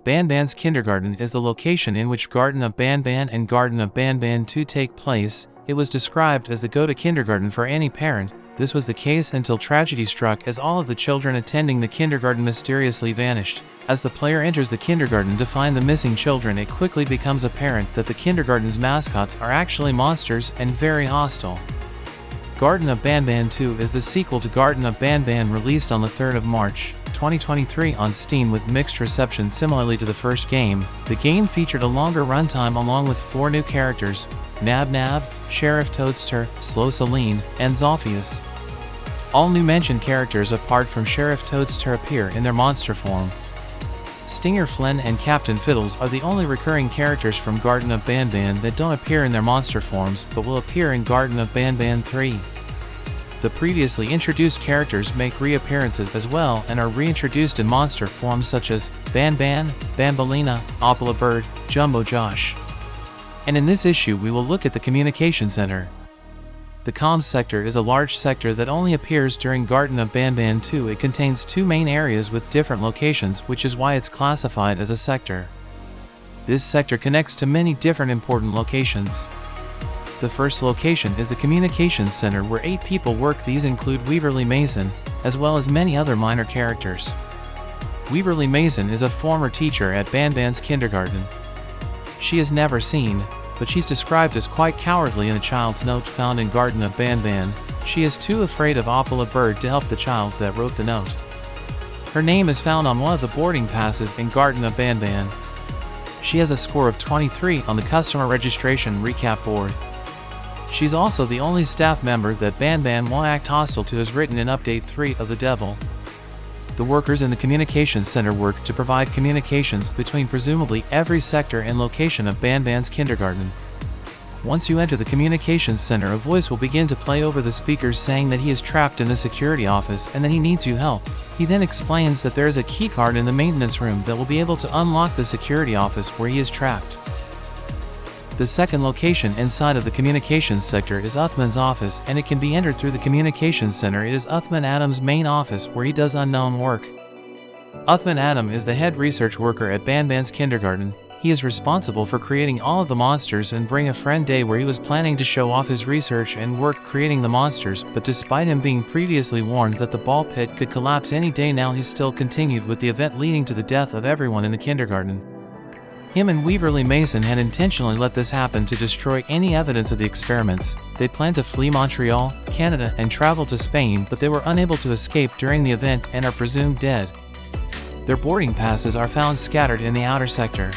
Banban's kindergarten is the location in which Garten of Banban and Garten of Banban 2 take place. It was described as the go-to kindergarten for any parent. This was the case until tragedy struck as all of the children attending the kindergarten mysteriously vanished. As the player enters the kindergarten to find the missing children, it quickly becomes apparent that the kindergarten's mascots are actually monsters and very hostile. Garten of Banban 2 is the sequel to Garten of Banban, released on the 3rd of March, 2023 on Steam with mixed reception. Similarly to the first game, the game featured a longer runtime along with 4 new characters: Nab Nab, Sheriff Toadster, Slow Celine, and Zophius. All new mentioned characters apart from Sheriff Toadster appear in their monster form. Stinger Flynn and Captain Fiddles are the only recurring characters from Garten of Banban that don't appear in their monster forms but will appear in Garten of Banban 3. The previously introduced characters make reappearances as well and are reintroduced in monster forms such as Banban, Bambalina, Opala Bird, Jumbo Josh. And in this issue we will look at the Communication Center. The comms sector is a large sector that only appears during Garten of Banban 2. It contains 2 main areas with different locations, which is why it's classified as a sector. This sector connects to many different important locations. The first location is the Communications Center, where 8 people work. These include Weaverly Mason, as well as many other minor characters. Weaverly Mason is a former teacher at Banban's kindergarten. She is never seen, but she's described as quite cowardly in a child's note found in Garten of Banban. She is too afraid of Opala Bird to help the child that wrote the note. Her name is found on one of the boarding passes in Garten of Banban. She has a score of 23 on the customer registration recap board. She's also the only staff member that Banban won't act hostile to, as written in Update 3 of the Devil. The workers in the Communications Center work to provide communications between presumably every sector and location of Banban's kindergarten. Once you enter the Communications Center, a voice will begin to play over the speakers saying that he is trapped in the security office and that he needs your help. He then explains that there is a keycard in the maintenance room that will be able to unlock the security office where he is trapped. The second location inside of the Communications sector is Uthman's office, and it can be entered through the Communications Center. It is Uthman Adam's main office where he does unknown work. Uthman Adam is the head research worker at Banban's kindergarten. He is responsible for creating all of the monsters and Bring a Friend Day, where he was planning to show off his research and work creating the monsters, but despite him being previously warned that the ball pit could collapse any day now, he still continued with the event, leading to the death of everyone in the kindergarten. Him and Weaverly Mason had intentionally let this happen to destroy any evidence of the experiments. They planned to flee Montreal, Canada, and travel to Spain, but they were unable to escape during the event and are presumed dead. Their boarding passes are found scattered in the outer sector.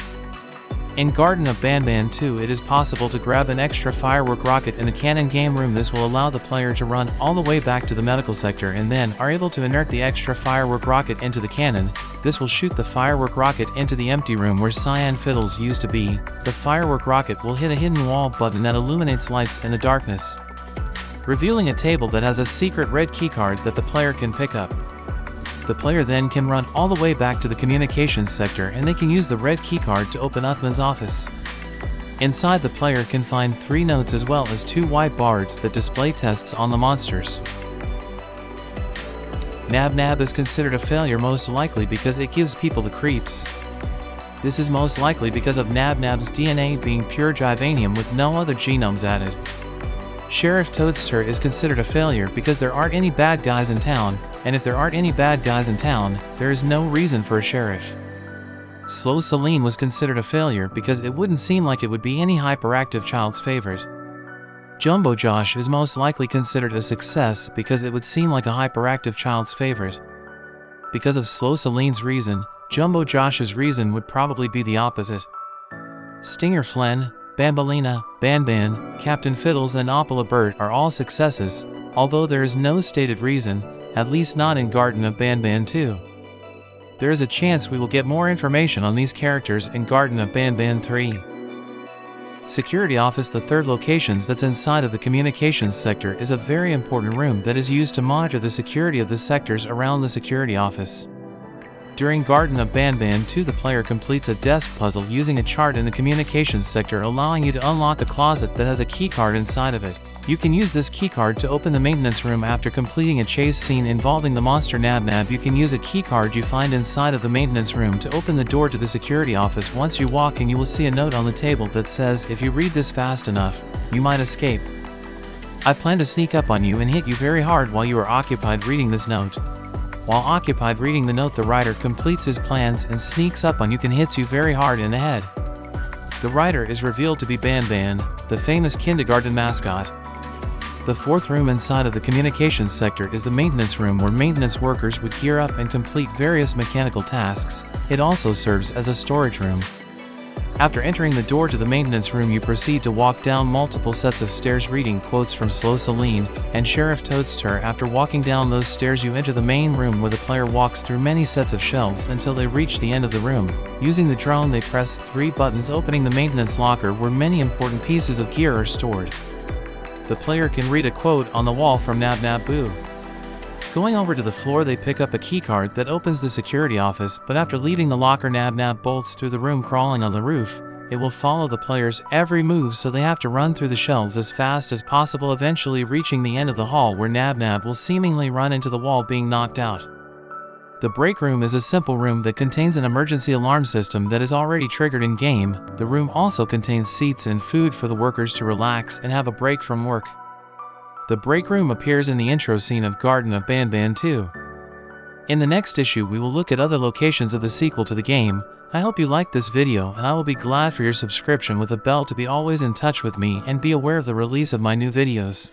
In Garten of Banban 2, it is possible to grab an extra firework rocket in the cannon game room. This will allow the player to run all the way back to the medical sector and then are able to insert the extra firework rocket into the cannon. This will shoot the firework rocket into the empty room where Cyan Fiddles used to be. The firework rocket will hit a hidden wall button that illuminates lights in the darkness, revealing a table that has a secret red keycard that the player can pick up. The player then can run all the way back to the Communications sector and they can use the red keycard to open Uthman's office. Inside, the player can find 3 notes as well as 2 white bards that display tests on the monsters. Nab Nab is considered a failure, most likely because it gives people the creeps. This is most likely because of Nab Nab's DNA being pure Givanium with no other genomes added. Sheriff Toadster is considered a failure because there aren't any bad guys in town, and if there aren't any bad guys in town, there is no reason for a sheriff. Slow Celine was considered a failure because it wouldn't seem like it would be any hyperactive child's favorite. Jumbo Josh is most likely considered a success because it would seem like a hyperactive child's favorite. Because of Slow Celine's reason, Jumbo Josh's reason would probably be the opposite. Stinger Flynn, Bambalina, Banban, Captain Fiddles, and Opala Bird are all successes, although there is no stated reason, at least not in Garten of Banban 2. There is a chance we will get more information on these characters in Garten of Banban 3. Security Office, the third location that's inside of the Communications sector, is a very important room that is used to monitor the security of the sectors around the Security Office. During Garten of Banban 2, the player completes a desk puzzle using a chart in the Communications sector, allowing you to unlock a closet that has a keycard inside of it. You can use this keycard to open the maintenance room after completing a chase scene involving the monster Nab Nab. You can use a keycard you find inside of the maintenance room to open the door to the security office. Once you walk in, you will see a note on the table that says, if you read this fast enough, you might escape. I plan to sneak up on you and hit you very hard while you are occupied reading this note. While occupied reading the note, the writer completes his plans and sneaks up on you and hits you very hard in the head. The writer is revealed to be Banban, the famous kindergarten mascot. The fourth room inside of the communications sector is the maintenance room, where maintenance workers would gear up and complete various mechanical tasks. It also serves as a storage room. After entering the door to the maintenance room, you proceed to walk down multiple sets of stairs reading quotes from Slow Celine and Sheriff Toadster. After walking down those stairs, you enter the main room, where the player walks through many sets of shelves until they reach the end of the room. Using the drone, they press 3 buttons, opening the maintenance locker, where many important pieces of gear are stored. The player can read a quote on the wall from Nab Nab Boo. Going over to the floor, they pick up a keycard that opens the security office, but after leaving the locker, Nab Nab bolts through the room, crawling on the roof. It will follow the player's every move, so they have to run through the shelves as fast as possible, eventually reaching the end of the hall, where Nab Nab will seemingly run into the wall, being knocked out. The break room is a simple room that contains an emergency alarm system that is already triggered in-game. The room also contains seats and food for the workers to relax and have a break from work. The break room appears in the intro scene of Garten of Banban 2. In the next issue, we will look at other locations of the sequel to the game. I hope you liked this video, and I will be glad for your subscription with a bell to be always in touch with me and be aware of the release of my new videos.